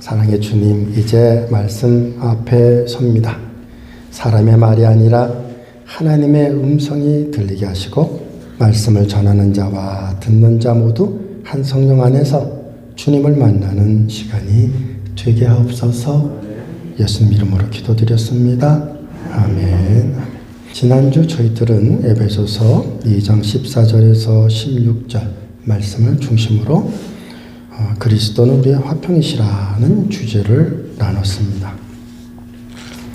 사랑의 주님, 이제 말씀 앞에 섭니다. 사람의 말이 아니라 하나님의 음성이 들리게 하시고 말씀을 전하는 자와 듣는 자 모두 한 성령 안에서 주님을 만나는 시간이 되게 하옵소서. 예수님 이름으로 기도드렸습니다. 아멘. 지난주 저희들은 에베소서 2장 14절에서 16절 말씀을 중심으로 그리스도는 우리의 화평이시라는 주제를 나눴습니다.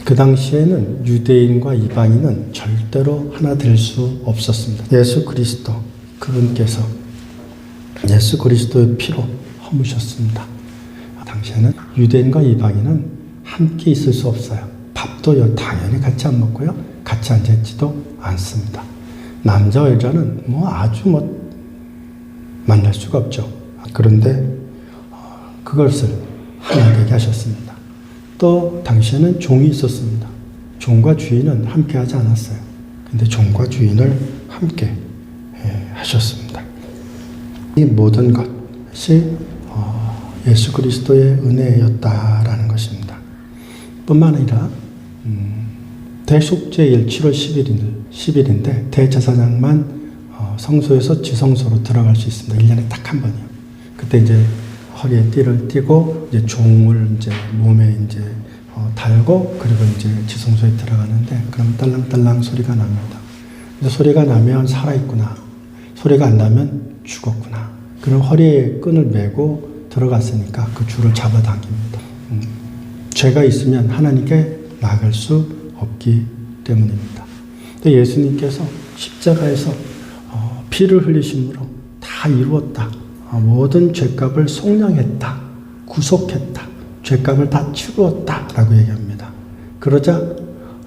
그 당시에는 유대인과 이방인은 절대로 하나 될 수 없었습니다. 예수 그리스도, 그분께서 예수 그리스도의 피로 허무셨습니다. 당시에는 유대인과 이방인은 함께 있을 수 없어요. 밥도 당연히 같이 안 먹고요. 같이 앉아있지도 않습니다. 남자와 여자는 아주 만날 수가 없죠. 그런데 그것을 하나 되게 하셨습니다. 또 당시에는 종이 있었습니다. 종과 주인은 함께 하지 않았어요. 근데 종과 주인을 함께 하셨습니다. 이 모든 것이 예수 그리스도의 은혜였다라는 것입니다. 뿐만 아니라 대속죄일 7월 10일인데 대제사장만 성소에서 지성소로 들어갈 수 있습니다. 1년에 딱 한 번이요. 그때 이제 허리에 띠를 띠고 이제 종을 이제 몸에 이제 달고 그리고 이제 지성소에 들어가는데 그럼 딸랑딸랑 소리가 납니다. 그래서 소리가 나면 살아있구나. 소리가 안 나면 죽었구나. 그럼 허리에 끈을 메고 들어갔으니까 그 줄을 잡아당깁니다. 죄가 있으면 하나님께 나아갈 수 없기 때문입니다. 또 예수님께서 십자가에서 피를 흘리심으로 다 이루었다. 모든 죄값을 속량했다. 구속했다. 죄값을 다 치루었다. 라고 얘기합니다. 그러자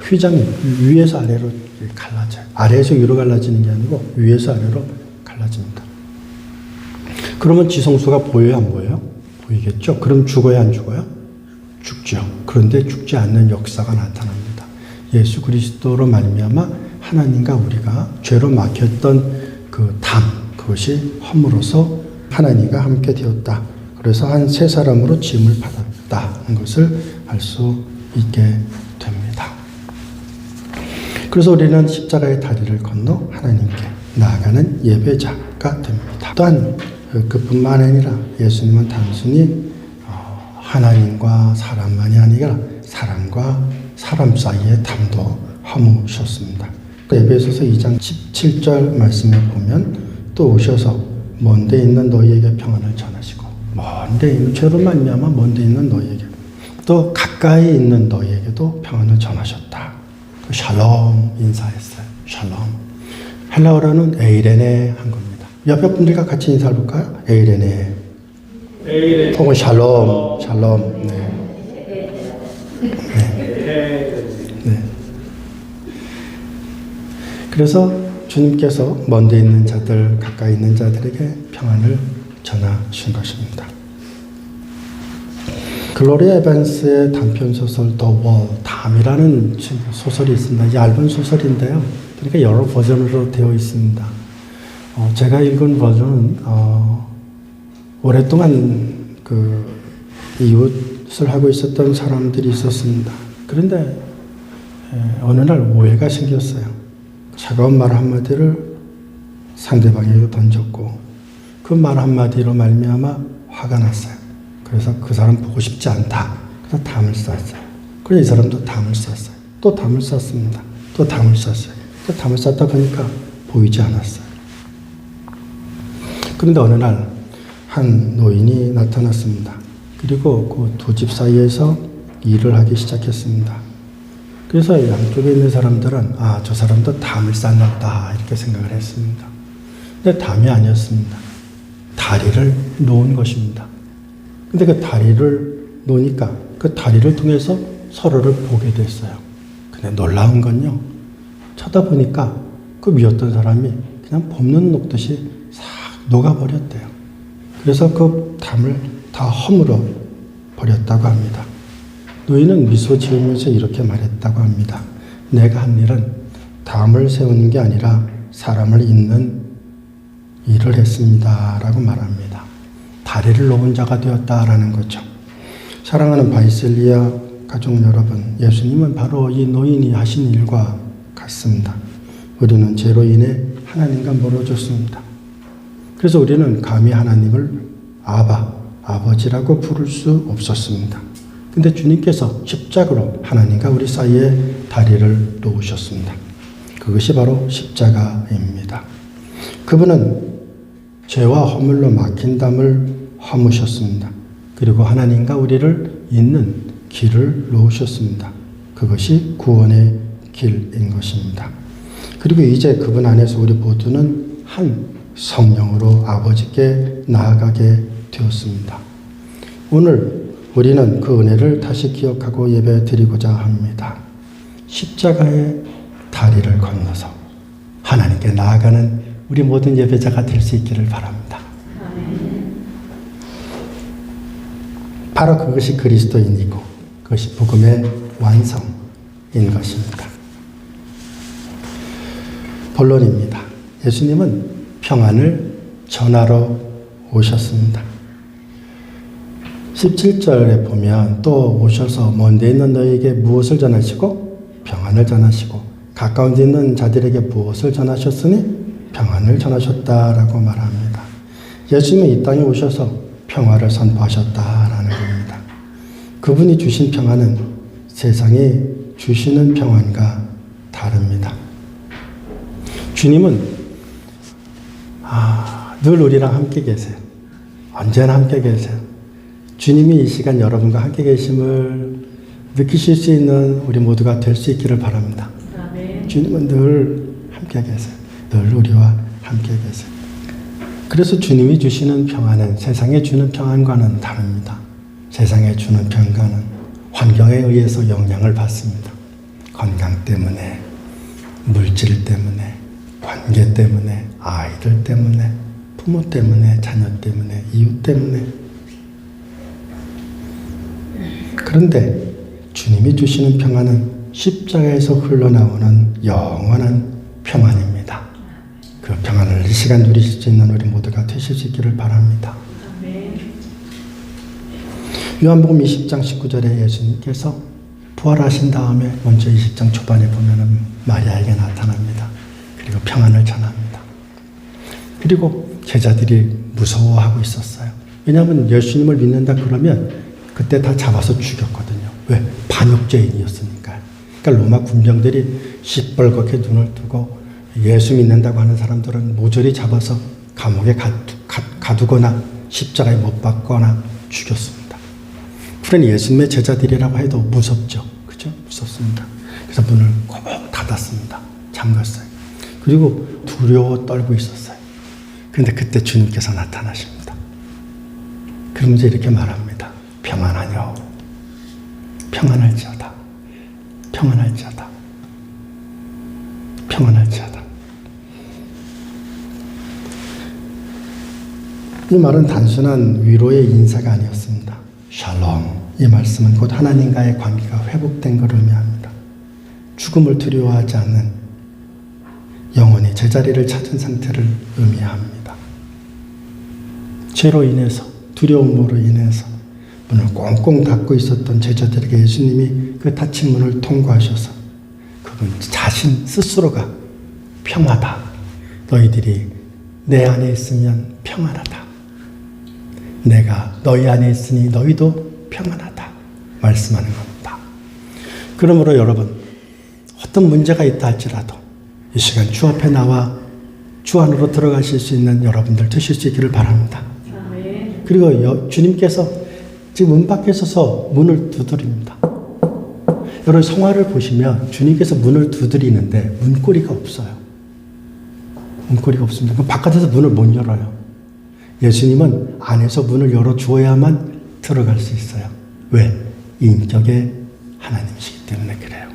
휘장이 위에서 아래로 갈라져요. 아래에서 위로 갈라지는 게 아니고 위에서 아래로 갈라집니다. 그러면 지성소가 보여요? 안 보여요? 보이겠죠? 그럼 죽어야 안 죽어요? 죽죠. 그런데 죽지 않는 역사가 나타납니다. 예수 그리스도로 말미암아 하나님과 우리가 죄로 막혔던 그 담, 그것이 허물어서 하나님과 함께 되었다. 그래서 한 세 사람으로 짐을 받았다는 것을 알 수 있게 됩니다. 그래서 우리는 십자가의 다리를 건너 하나님께 나아가는 예배자가 됩니다. 또한 그뿐만 아니라 예수님은 단순히 하나님과 사람만이 아니라 사람과 사람 사이의 담도 허무셨습니다. 에베소서 2장 17절 말씀에 보면 또 오셔서 먼데 있는 너희에게 평안을 전하시고 먼데 있는 죄로 말미암아 먼데 있는 너희에게 또 가까이 있는 너희에게도 평안을 전하셨다. 샬롬 인사했어요. 샬롬. 헬라어로는 에이레네 한 겁니다. 옆에 분들과 같이 인사를 볼까요? 에이레네. 혹은 샬롬. 샬롬. 네. 그래서 주님께서 먼데 있는 자들, 가까이 있는 자들에게 평안을 전하신 것입니다. 글로리아 에반스의 단편소설 더 월, 담이라는 소설이 있습니다. 얇은 소설인데요. 그러니까 여러 버전으로 되어 있습니다. 제가 읽은 버전은 오랫동안 이웃을 하고 있었던 사람들이 있었습니다. 그런데 어느 날 오해가 생겼어요. 차가운 말 한마디를 상대방에게 던졌고 그 말 한마디로 말미암아 화가 났어요. 그래서 그 사람 보고 싶지 않다. 그래서 담을 쌌어요. 그래서 이 사람도 담을 쌌어요. 또 담을 쌌습니다. 또 담을 쌌어요. 또 담을 쌌다 보니까 보이지 않았어요. 그런데 어느 날 한 노인이 나타났습니다. 그리고 그 두 집 사이에서 일을 하기 시작했습니다. 그래서 양쪽에 있는 사람들은 저 사람도 담을 쌌나 이렇게 생각을 했습니다. 근데 담이 아니었습니다. 다리를 놓은 것입니다. 근데 그 다리를 놓으니까 그 다리를 통해서 서로를 보게 됐어요. 근데 놀라운 건요. 쳐다보니까 그 위였던 사람이 그냥 봄눈 녹듯이 싹 녹아버렸대요. 그래서 그 담을 다 허물어 버렸다고 합니다. 노인은 미소 지으면서 이렇게 말했다고 합니다. 내가 한 일은 담을 세우는 게 아니라 사람을 잇는 일을 했습니다. 라고 말합니다. 다리를 놓은 자가 되었다라는 거죠. 사랑하는 바이셀리아 가족 여러분, 예수님은 바로 이 노인이 하신 일과 같습니다. 우리는 죄로 인해 하나님과 멀어졌습니다. 그래서 우리는 감히 하나님을 아버지라고 부를 수 없었습니다. 근데 주님께서 십자가로 하나님과 우리 사이에 다리를 놓으셨습니다. 그것이 바로 십자가입니다. 그분은 죄와 허물로 막힌 담을 허무셨습니다. 그리고 하나님과 우리를 잇는 길을 놓으셨습니다. 그것이 구원의 길인 것입니다. 그리고 이제 그분 안에서 우리 모두는 한 성령으로 아버지께 나아가게 되었습니다. 오늘 우리는 그 은혜를 다시 기억하고 예배 드리고자 합니다. 십자가의 다리를 건너서 하나님께 나아가는 우리 모든 예배자가 될 수 있기를 바랍니다. 바로 그것이 그리스도인이고 그것이 복음의 완성인 것입니다. 본론입니다. 예수님은 평안을 전하러 오셨습니다. 17절에 보면 또 오셔서 먼데 있는 너희에게 무엇을 전하시고 평안을 전하시고 가까운 데 있는 자들에게 무엇을 전하셨으니 평안을 전하셨다라고 말합니다. 예수님은 이 땅에 오셔서 평화를 선포하셨다라는 겁니다. 그분이 주신 평안은 세상이 주시는 평안과 다릅니다. 주님은 늘 우리랑 함께 계세요. 언제나 함께 계세요. 주님이 이 시간 여러분과 함께 계심을 느끼실 수 있는 우리 모두가 될 수 있기를 바랍니다. 주님은 늘 함께 계세요. 늘 우리와 함께 계세요. 그래서 주님이 주시는 평안은 세상에 주는 평안과는 다릅니다. 세상에 주는 평안은 환경에 의해서 영향을 받습니다. 건강 때문에, 물질 때문에, 관계 때문에, 아이들 때문에, 부모 때문에, 자녀 때문에, 이웃 때문에. 그런데 주님이 주시는 평안은 십자가에서 흘러나오는 영원한 평안입니다. 그 평안을 이 시간 누리실 수 있는 우리 모두가 되실 수 있기를 바랍니다. 요한복음 20장 19절에 예수님께서 부활하신 다음에 먼저 20장 초반에 보면은 마리아에게 나타납니다. 그리고 평안을 전합니다. 그리고 제자들이 무서워하고 있었어요. 왜냐하면 예수님을 믿는다 그러면 그때 다 잡아서 죽였거든요. 왜? 반역죄인이었으니까요. 그러니까 로마 군병들이 시뻘겋게 눈을 뜨고 예수 믿는다고 하는 사람들은 모조리 잡아서 감옥에 가두거나 십자가에 못 박거나 죽였습니다. 그러니 예수님의 제자들이라고 해도 무섭죠. 그죠? 무섭습니다. 그래서 문을 꼭 닫았습니다. 잠갔어요. 그리고 두려워 떨고 있었어요. 그런데 그때 주님께서 나타나십니다. 그러면서 이렇게 말합니다. 평안하뇨. 평안할지어다. 평안할지어다. 평안할지어다. 이 말은 단순한 위로의 인사가 아니었습니다. 샬롬. 이 말씀은 곧 하나님과의 관계가 회복된 것을 의미합니다. 죽음을 두려워하지 않는 영혼이 제자리를 찾은 상태를 의미합니다. 죄로 인해서, 두려움으로 인해서 문을 꽁꽁 닫고 있었던 제자들에게 예수님이 그 닫힌 문을 통과하셔서 그분 자신 스스로가 평화다. 너희들이 내 안에 있으면 평안하다. 내가 너희 안에 있으니 너희도 평안하다. 말씀하는 겁니다. 그러므로 여러분, 어떤 문제가 있다 할지라도 이 시간 주 앞에 나와 주 안으로 들어가실 수 있는 여러분들 되실 수 있기를 바랍니다. 그리고 주님께서 지금 문 밖에 서서 문을 두드립니다. 여러분 성화를 보시면 주님께서 문을 두드리는데 문고리가 없어요. 문고리가 없습니다. 그럼 바깥에서 문을 못 열어요. 예수님은 안에서 문을 열어주어야만 들어갈 수 있어요. 왜? 인격의 하나님이시기 때문에 그래요.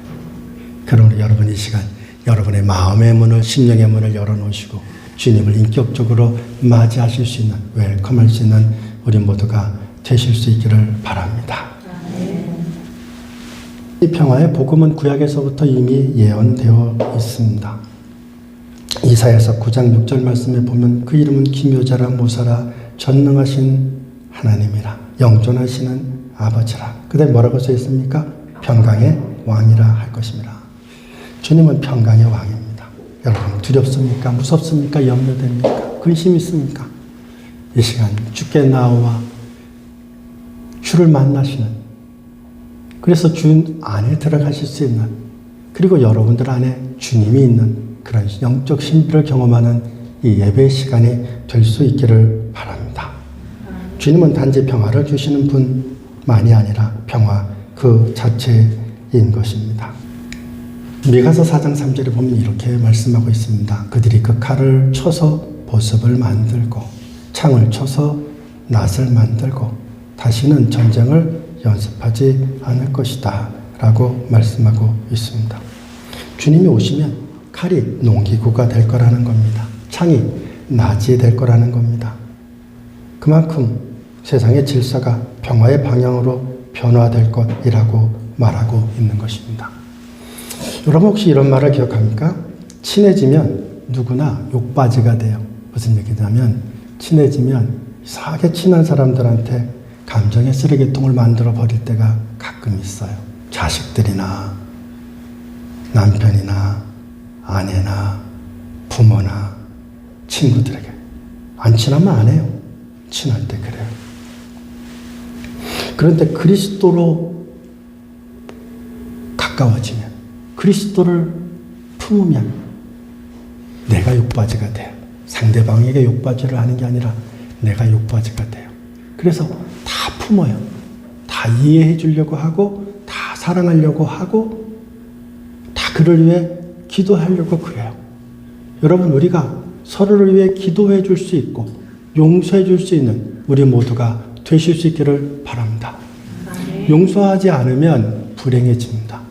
그러므로 여러분 이 시간 여러분의 마음의 문을, 심령의 문을 열어놓으시고 주님을 인격적으로 맞이하실 수 있는, 웰컴할 수 있는 우리 모두가 되실 수 있기를 바랍니다. 이 평화의 복음은 구약에서부터 이미 예언되어 있습니다. 이사야서 9장 6절 말씀에 보면 그 이름은 기묘자라 모사라 전능하신 하나님이라 영존하시는 아버지라. 그다음에 뭐라고 써 있습니까? 평강의 왕이라 할 것입니다. 주님은 평강의 왕입니다. 여러분 두렵습니까? 무섭습니까? 염려됩니까? 근심 있습니까? 이 시간 주께 나와 주를 만나시는, 그래서 주 안에 들어가실 수 있는, 그리고 여러분들 안에 주님이 있는 그런 영적 신비를 경험하는 이 예배 시간이 될 수 있기를 바랍니다. 주님은 단지 평화를 주시는 분만이 아니라 평화 그 자체인 것입니다. 미가서 4장 3절에 보면 이렇게 말씀하고 있습니다. 그들이 그 칼을 쳐서 보습을 만들고 창을 쳐서 낫을 만들고 다시는 전쟁을 연습하지 않을 것이다 라고 말씀하고 있습니다. 주님이 오시면 칼이 농기구가 될 거라는 겁니다. 창이 낫이 될 거라는 겁니다. 그만큼 세상의 질서가 평화의 방향으로 변화될 것이라고 말하고 있는 것입니다. 여러분 혹시 이런 말을 기억합니까? 친해지면 누구나 욕바지가 돼요. 무슨 얘기냐면 친해지면 이상하게 친한 사람들한테 감정의 쓰레기통을 만들어 버릴 때가 가끔 있어요. 자식들이나 남편이나 아내나 부모나 친구들에게. 안 친하면 안 해요. 친할 때 그래요. 그런데 그리스도로 가까워지면, 그리스도를 품으면 내가 욕바지가 돼요. 상대방에게 욕바지를 하는 게 아니라 내가 욕바지가 돼요. 그래서 다 품어요. 다 이해해 주려고 하고, 다 사랑하려고 하고, 다 그를 위해 기도하려고 그래요. 여러분, 우리가 서로를 위해 기도해 줄 수 있고 용서해 줄 수 있는 우리 모두가 되실 수 있기를 바랍니다. 용서하지 않으면 불행해집니다.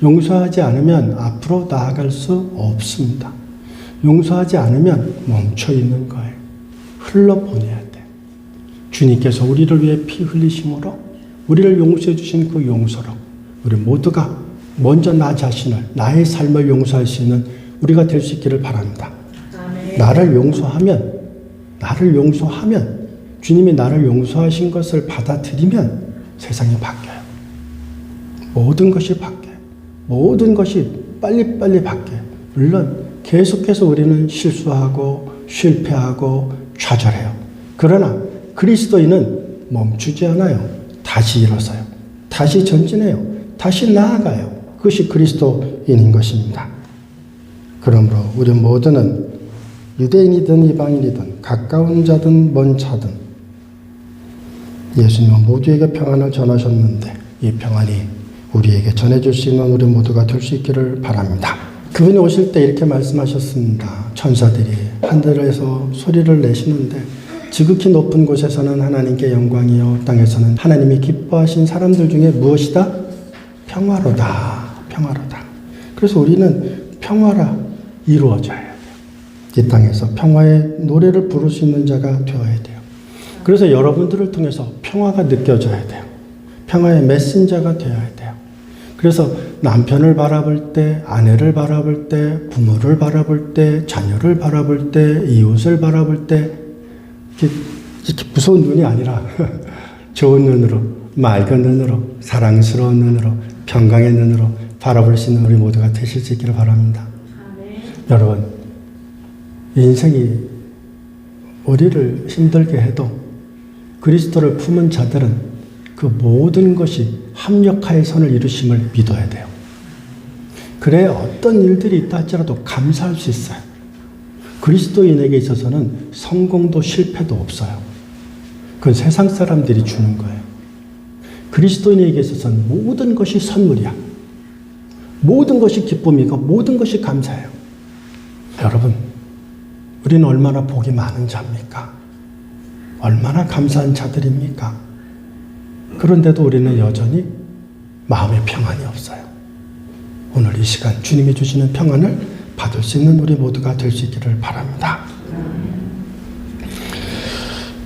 용서하지 않으면 앞으로 나아갈 수 없습니다. 용서하지 않으면 멈춰 있는 거예요. 흘러보내야 돼. 주님께서 우리를 위해 피 흘리심으로 우리를 용서해 주신 그 용서로 우리 모두가 먼저 나 자신을, 나의 삶을 용서할 수 있는 우리가 될 수 있기를 바랍니다. 나를 용서하면, 주님이 나를 용서하신 것을 받아들이면 세상이 바뀌어요. 모든 것이 바뀌어요. 모든 것이 빨리빨리 바뀌어요. 물론 계속해서 우리는 실수하고 실패하고 좌절해요. 그러나 그리스도인은 멈추지 않아요. 다시 일어서요. 다시 전진해요. 다시 나아가요. 그것이 그리스도인인 것입니다. 그러므로 우리 모두는 유대인이든 이방인이든 가까운 자든 먼 자든 예수님은 모두에게 평안을 전하셨는데 이 평안이 우리에게 전해줄 수 있는 우리 모두가 될 수 있기를 바랍니다. 그분이 오실 때 이렇게 말씀하셨습니다. 천사들이 하늘에서 소리를 내시는데 지극히 높은 곳에서는 하나님께 영광이요 땅에서는 하나님이 기뻐하신 사람들 중에 무엇이다? 평화로다. 평화로다. 그래서 우리는 평화라 이루어져야 돼요. 이 땅에서 평화의 노래를 부를 수 있는 자가 되어야 돼요. 그래서 여러분들을 통해서 평화가 느껴져야 돼요. 평화의 메신저가 되어야 돼요. 그래서 남편을 바라볼 때, 아내를 바라볼 때, 부모를 바라볼 때, 자녀를 바라볼 때, 이웃을 바라볼 때 이렇게 무서운 눈이 아니라 좋은 눈으로, 맑은 눈으로, 사랑스러운 눈으로, 평강의 눈으로 바라볼 수 있는 우리 모두가 되실 수 있기를 바랍니다. 여러분, 인생이 우리를 힘들게 해도 그리스도를 품은 자들은 그 모든 것이 합력하여 선을 이루심을 믿어야 돼요. 그래야 어떤 일들이 있다 할지라도 감사할 수 있어요. 그리스도인에게 있어서는 성공도 실패도 없어요. 그건 세상 사람들이 주는 거예요. 그리스도인에게 있어서는 모든 것이 선물이야. 모든 것이 기쁨이고 모든 것이 감사해요. 여러분, 우리는 얼마나 복이 많은 자입니까? 얼마나 감사한 자들입니까? 그런데도 우리는 여전히 마음의 평안이 없어요. 오늘 이 시간 주님이 주시는 평안을 받을 수 있는 우리 모두가 될 수 있기를 바랍니다.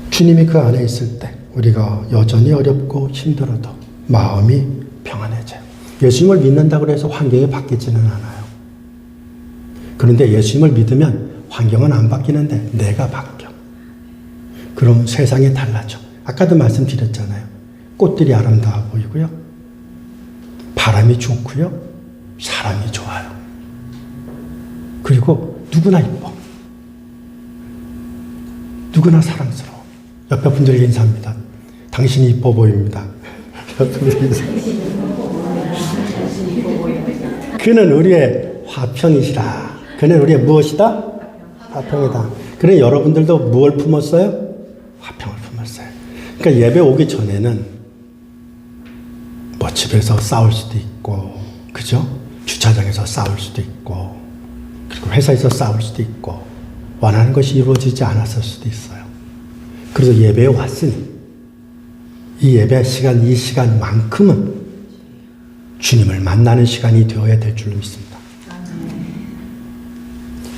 주님이 그 안에 있을 때 우리가 여전히 어렵고 힘들어도 마음이 평안해져요. 예수님을 믿는다고 해서 환경이 바뀌지는 않아요. 그런데 예수님을 믿으면 환경은 안 바뀌는데 내가 바뀌어. 그럼 세상이 달라져. 아까도 말씀드렸잖아요. 꽃들이 아름다워 보이고요. 바람이 좋고요. 사람이 좋아요. 그리고 누구나 이뻐. 누구나 사랑스러워. 옆에 분들에게 인사합니다. 당신이 이뻐 보입니다. 옆에 분들에게 인사. 그는 우리의 화평이시라. 그는 우리의 무엇이다? 화평이다. 그래 여러분들도 무엇을 품었어요? 화평을 품었어요. 그러니까 예배 오기 전에는 뭐 집에서 싸울 수도 있고, 그죠? 주차장에서 싸울 수도 있고, 그리고 회사에서 싸울 수도 있고, 원하는 것이 이루어지지 않았을 수도 있어요. 그래서 예배에 왔으니 이 예배 시간, 이 시간만큼은 주님을 만나는 시간이 되어야 될 줄로 믿습니다.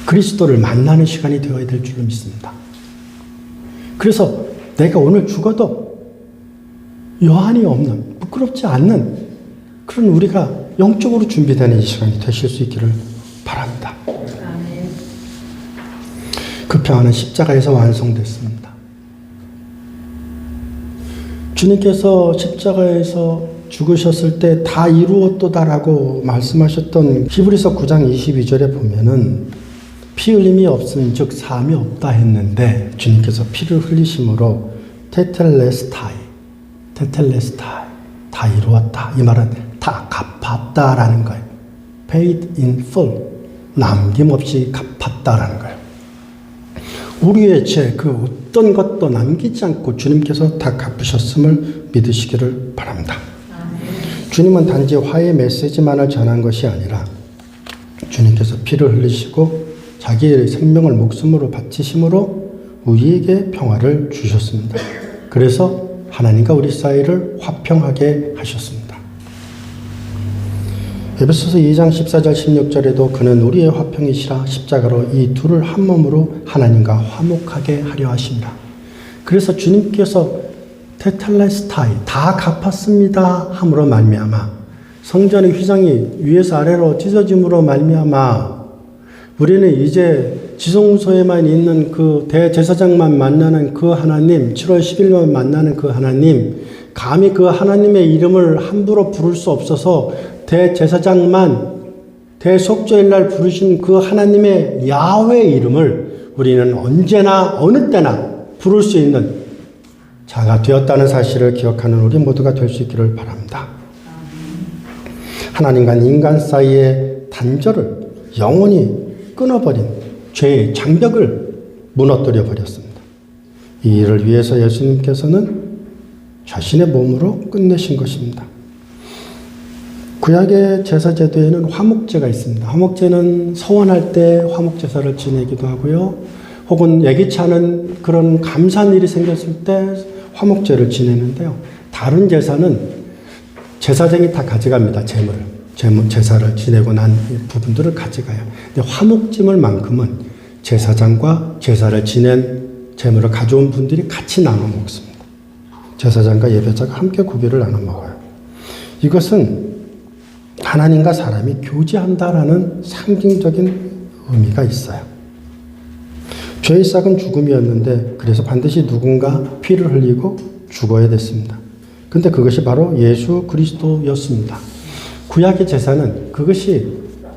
그리스도를 만나는 시간이 되어야 될 줄로 믿습니다. 그래서 내가 오늘 죽어도 여한이 없는, 부끄럽지 않는 그런 우리가 영적으로 준비되는 이 시간이 되실 수 있기를 바랍니다. 그 평화는 십자가에서 완성됐습니다. 주님께서 십자가에서 죽으셨을 때 다 이루었도다라고 말씀하셨던 히브리서 9장 22절에 보면은 피 흘림이 없은 즉 사함이 없다 했는데 주님께서 피를 흘리심으로 테텔레스타이 다 이루었다. 이 말은 다 갚았다라는 거예요. paid in full, 남김없이 갚았다라는 거예요. 우리의 죄 그 어떤 것도 남기지 않고 주님께서 다 갚으셨음을 믿으시기를 바랍니다. 주님은 단지 화해 메시지만을 전한 것이 아니라 주님께서 피를 흘리시고 자기의 생명을 목숨으로 바치심으로 우리에게 평화를 주셨습니다. 그래서 하나님과 우리 사이를 화평하게 하셨습니다. 에베소서 2장 14절 16절에도 그는 우리의 화평이시라 십자가로 이 둘을 한 몸으로 하나님과 화목하게 하려 하십니다. 그래서 주님께서 테텔레스타이 다 갚았습니다 함으로 말미암아 성전의 휘장이 위에서 아래로 찢어짐으로 말미암아 우리는 이제 지성소에만 있는 그 대제사장만 만나는 그 하나님, 7월 10일만 만나는 그 하나님, 감히 그 하나님의 이름을 함부로 부를 수 없어서 대제사장만 대속죄일 날 부르신 그 하나님의 야훼의 이름을 우리는 언제나 어느 때나 부를 수 있는 자가 되었다는 사실을 기억하는 우리 모두가 될 수 있기를 바랍니다. 하나님과 인간 사이의 단절을 영원히 끊어버린 죄의 장벽을 무너뜨려 버렸습니다. 이 일을 위해서 예수님께서는 자신의 몸으로 끝내신 것입니다. 구약의 제사 제도에는 화목제가 있습니다. 화목제는 서원할 때 화목제사를 지내기도 하고요. 혹은 예기치 않은 그런 감사한 일이 생겼을 때 화목제를 지내는데요. 다른 제사는 제사장이 다 가져갑니다. 제사를 지내고 난 부분들을 가져가요. 근데 화목제물만큼은 제사장과 제사를 지낸 제물을 가져온 분들이 같이 나눠 먹습니다. 제사장과 예배자가 함께 고기를 나눠 먹어요. 이것은 하나님과 사람이 교제한다라는 상징적인 의미가 있어요. 죄의 싹은 죽음이었는데 그래서 반드시 누군가 피를 흘리고 죽어야 됐습니다. 근데 그것이 바로 예수 그리스도였습니다. 구약의 제사는 그것이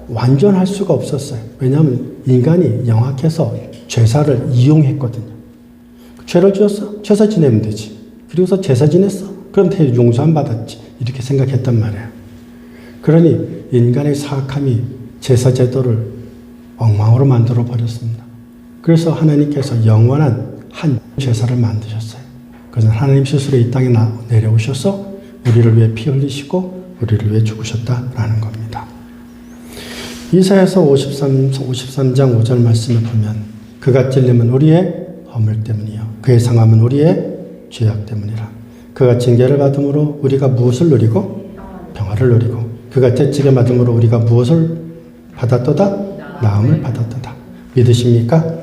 완전할 수가 없었어요. 왜냐하면 인간이 영악해서 제사를 이용했거든요. 죄를 지었어? 제사 지내면 되지. 그리고서 제사 지냈어? 그럼 용서 안 받았지. 이렇게 생각했단 말이에요. 그러니 인간의 사악함이 제사 제도를 엉망으로 만들어 버렸습니다. 그래서 하나님께서 영원한 한 제사를 만드셨어요. 그래서 하나님 스스로 이 땅에 내려오셔서 우리를 위해 피 흘리시고 우리를 위해 죽으셨다라는 겁니다. 이사야서 53장 5절 말씀에 보면 그가 찔림은 우리의 허물 때문이요 그의 상함은 우리의 죄악 때문이라. 그가 징계를 받음으로 우리가 무엇을 누리고 평화를 누리고 그가 채찍에 맞음으로 우리가 무엇을 받았도다? 나음을 받았도다. 믿으십니까?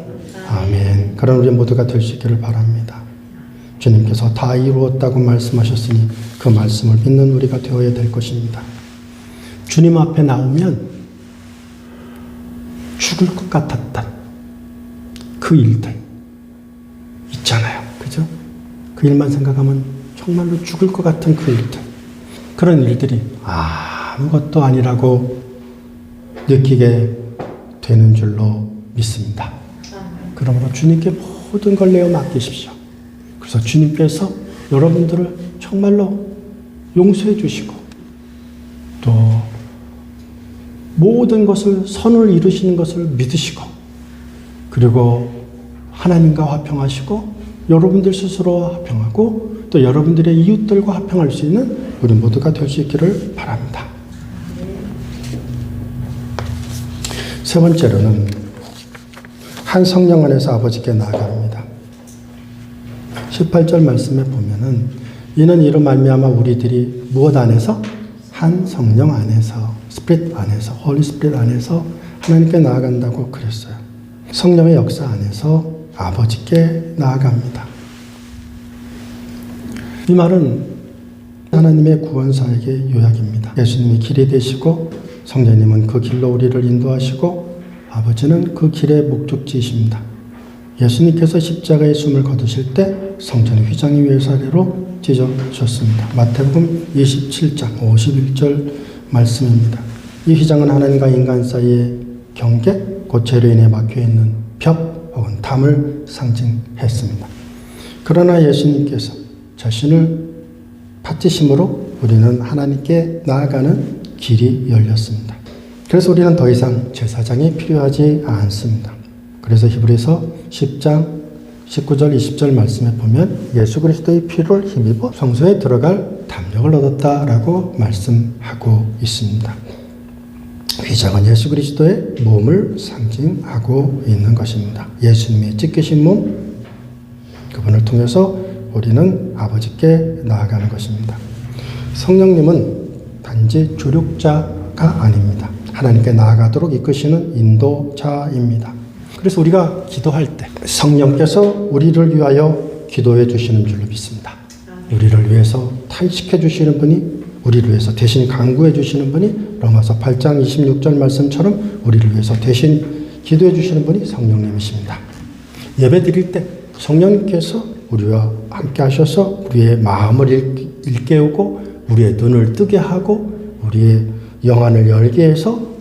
아멘. 그런 우리 모두가 될 수 있기를 바랍니다. 주님께서 다 이루었다고 말씀하셨으니 그 말씀을 믿는 우리가 되어야 될 것입니다. 주님 앞에 나오면 죽을 것 같았던 그 일들 있잖아요. 그죠? 그 일만 생각하면 정말로 죽을 것 같은 그 일들, 그런 일들이 아무것도 아니라고 느끼게 되는 줄로 믿습니다. 그러므로 주님께 모든 걸 내어 맡기십시오. 그래서 주님께서 여러분들을 정말로 용서해 주시고 또 모든 것을 선을 이루시는 것을 믿으시고 그리고 하나님과 화평하시고 여러분들 스스로 화평하고 또 여러분들의 이웃들과 화평할 수 있는 우리 모두가 될 수 있기를 바랍니다. 세 번째로는 한 성령 안에서 아버지께 나아갑니다. 18절 말씀에 보면은 이는 이로 말미암아 우리들이 무엇 안에서? 한 성령 안에서, 스피릿 안에서, 홀리 스피릿 안에서 하나님께 나아간다고 그랬어요. 성령의 역사 안에서 아버지께 나아갑니다. 이 말은 하나님의 구원사에게 요약입니다. 예수님이 길이 되시고 성령님은 그 길로 우리를 인도하시고 아버지는 그 길의 목적지이십니다. 예수님께서 십자가에 숨을 거두실 때 성전의 휘장이 위에서 아래로 찢어졌습니다. 마태복음 27장 51절 말씀입니다. 이 휘장은 하나님과 인간 사이의 경계, 곧 죄로 인해 막혀있는 벽 혹은 담을 상징했습니다. 그러나 예수님께서 자신을 파티심으로 우리는 하나님께 나아가는 길이 열렸습니다. 그래서 우리는 더 이상 제사장이 필요하지 않습니다. 그래서 히브리서 10장 19절 20절 말씀에 보면 예수 그리스도의 피를 힘입어 성소에 들어갈 담력을 얻었다라고 말씀하고 있습니다. 휘장은 예수 그리스도의 몸을 상징하고 있는 것입니다. 예수님의 찢기신 몸, 그분을 통해서 우리는 아버지께 나아가는 것입니다. 성령님은 단지 조력자가 아닙니다. 하나님께 나아가도록 이끄시는 인도자입니다. 그래서 우리가 기도할 때 성령께서 우리를 위하여 기도해 주시는 줄로 믿습니다. 우리를 위해서 탄식해 주시는 분이, 우리를 위해서 대신 간구해 주시는 분이 로마서 8장 26절 말씀처럼 우리를 위해서 대신 기도해 주시는 분이 성령님이십니다. 예배 드릴 때 성령님께서 우리와 함께 하셔서 우리의 마음을 일깨우고 우리의 눈을 뜨게 하고 우리의 영안을 열게 해서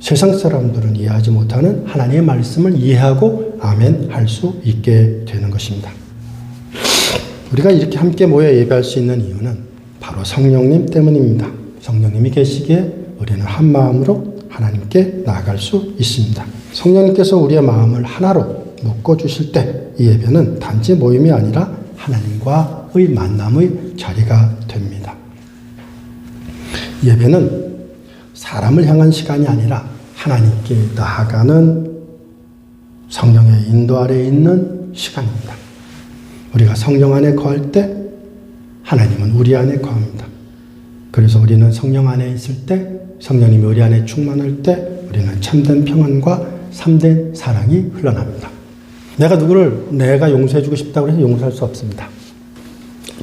세상 사람들은 이해하지 못하는 하나님의 말씀을 이해하고 아멘 할 수 있게 되는 것입니다. 우리가 이렇게 함께 모여 예배할 수 있는 이유는 바로 성령님 때문입니다. 성령님이 계시기에 우리는 한 마음으로 하나님께 나아갈 수 있습니다. 성령님께서 우리의 마음을 하나로 묶어주실 때 이 예배는 단지 모임이 아니라 하나님과의 만남의 자리가 됩니다. 예배는 사람을 향한 시간이 아니라 하나님께 나아가는 성령의 인도 아래에 있는 시간입니다. 우리가 성령 안에 거할 때 하나님은 우리 안에 거합니다. 그래서 우리는 성령 안에 있을 때, 성령님이 우리 안에 충만할 때 우리는 참된 평안과 참된 사랑이 흘러납니다. 내가 누구를 내가 용서해주고 싶다고 해서 용서할 수 없습니다.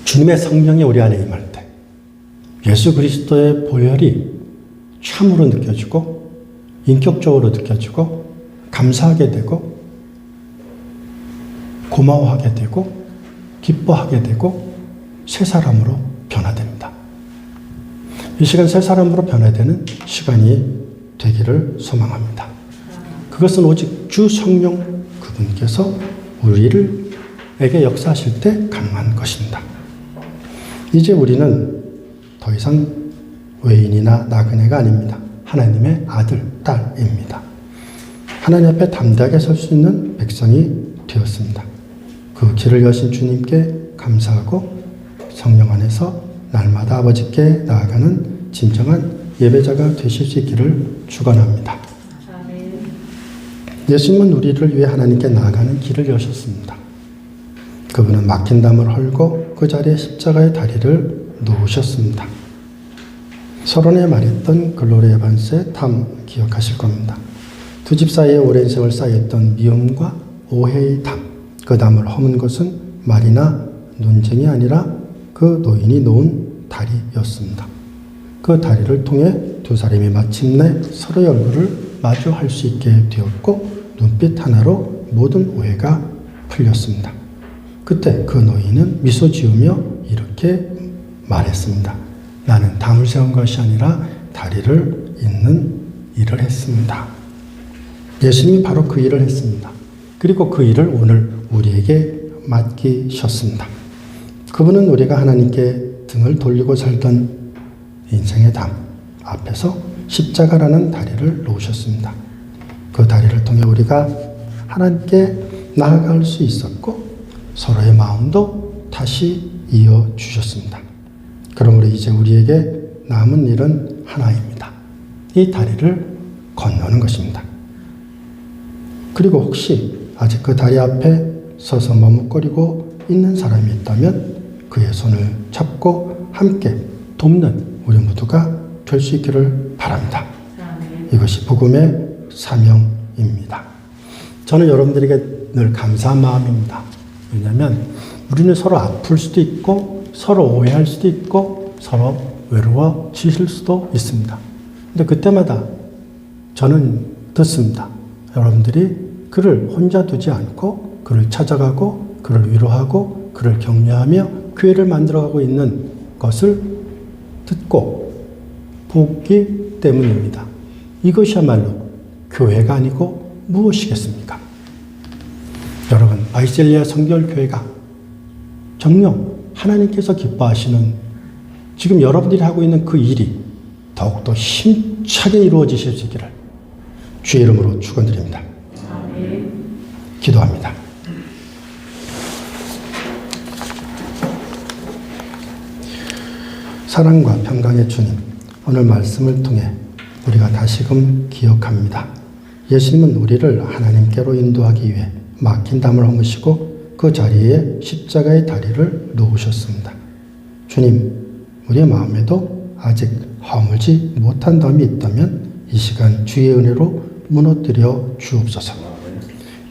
주님의 성령이 우리 안에 임할 때 예수 그리스도의 보혈이 참으로 느껴지고 인격적으로 느껴지고 감사하게 되고 고마워하게 되고 기뻐하게 되고 새 사람으로 변화됩니다. 이 시간 새 사람으로 변화되는 시간이 되기를 소망합니다. 그것은 오직 주 성령 그분께서 우리에게 역사하실 때 가능한 것입니다. 이제 우리는 더 이상 외인이나 나그네가 아닙니다. 하나님의 아들, 딸입니다. 하나님 앞에 담대하게 설 수 있는 백성이 되었습니다. 그 길을 여신 주님께 감사하고 성령 안에서 날마다 아버지께 나아가는 진정한 예배자가 되실 수 있기를 축원합니다. 예수님은 우리를 위해 하나님께 나아가는 길을 여셨습니다. 그분은 막힌 담을 헐고 그 자리에 십자가의 다리를 놓으셨습니다. 서론에 말했던 글로리 에반스의 담 기억하실 겁니다. 두 집 사이에 오랜 세월 쌓여있던 미움과 오해의 담, 그 담을 허문 것은 말이나 논쟁이 아니라 그 노인이 놓은 다리였습니다. 그 다리를 통해 두 사람이 마침내 서로의 얼굴을 마주할 수 있게 되었고 눈빛 하나로 모든 오해가 풀렸습니다. 그때 그 노인은 미소 지으며 이렇게 말했습니다. 나는 담을 세운 것이 아니라 다리를 잇는 일을 했습니다. 예수님이 바로 그 일을 했습니다. 그리고 그 일을 오늘 우리에게 맡기셨습니다. 그분은 우리가 하나님께 등을 돌리고 살던 인생의 담 앞에서 십자가라는 다리를 놓으셨습니다. 그 다리를 통해 우리가 하나님께 나아갈 수 있었고 서로의 마음도 다시 이어주셨습니다. 그러므로 이제 우리에게 남은 일은 하나입니다. 이 다리를 건너는 것입니다. 그리고 혹시 아직 그 다리 앞에 서서 머뭇거리고 있는 사람이 있다면 그의 손을 잡고 함께 돕는 우리 모두가 될 수 있기를 바랍니다. 이것이 복음의 사명입니다. 저는 여러분들에게 늘 감사한 마음입니다. 왜냐하면 우리는 서로 아플 수도 있고 서로 오해할 수도 있고 서로 외로워지실 수도 있습니다. 근데 그때마다 저는 듣습니다. 여러분들이 그를 혼자 두지 않고 그를 찾아가고 그를 위로하고 그를 격려하며 교회를 만들어가고 있는 것을 듣고 보기 때문입니다. 이것이야말로 교회가 아니고 무엇이겠습니까? 여러분, 바이셀리아 성결교회가 정녕 하나님께서 기뻐하시는 지금 여러분들이 하고 있는 그 일이 더욱더 힘차게 이루어지실 수 있기를 주의 이름으로 축원드립니다. 기도합니다. 사랑과 평강의 주님, 오늘 말씀을 통해 우리가 다시금 기억합니다. 예수님은 우리를 하나님께로 인도하기 위해 막힌 담을 험으시고 그 자리에 십자가의 다리를 놓으셨습니다. 주님, 우리의 마음에도 아직 허물지 못한 담이 있다면 이 시간 주의 은혜로 무너뜨려 주옵소서.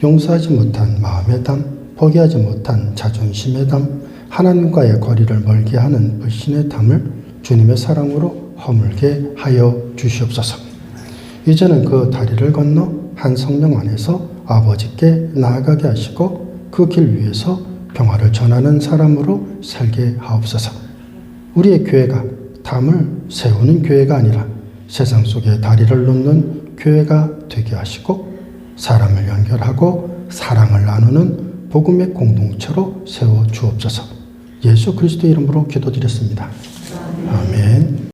용서하지 못한 마음의 담, 포기하지 못한 자존심의 담, 하나님과의 거리를 멀게 하는 불신의 담을 주님의 사랑으로 허물게 하여 주시옵소서. 이제는 그 다리를 건너 한 성령 안에서 아버지께 나아가게 하시고 그 길 위에서 평화를 전하는 사람으로 살게 하옵소서. 우리의 교회가 담을 세우는 교회가 아니라 세상 속에 다리를 놓는 교회가 되게 하시고 사람을 연결하고 사랑을 나누는 복음의 공동체로 세워 주옵소서. 예수 그리스도의 이름으로 기도드렸습니다. 아멘.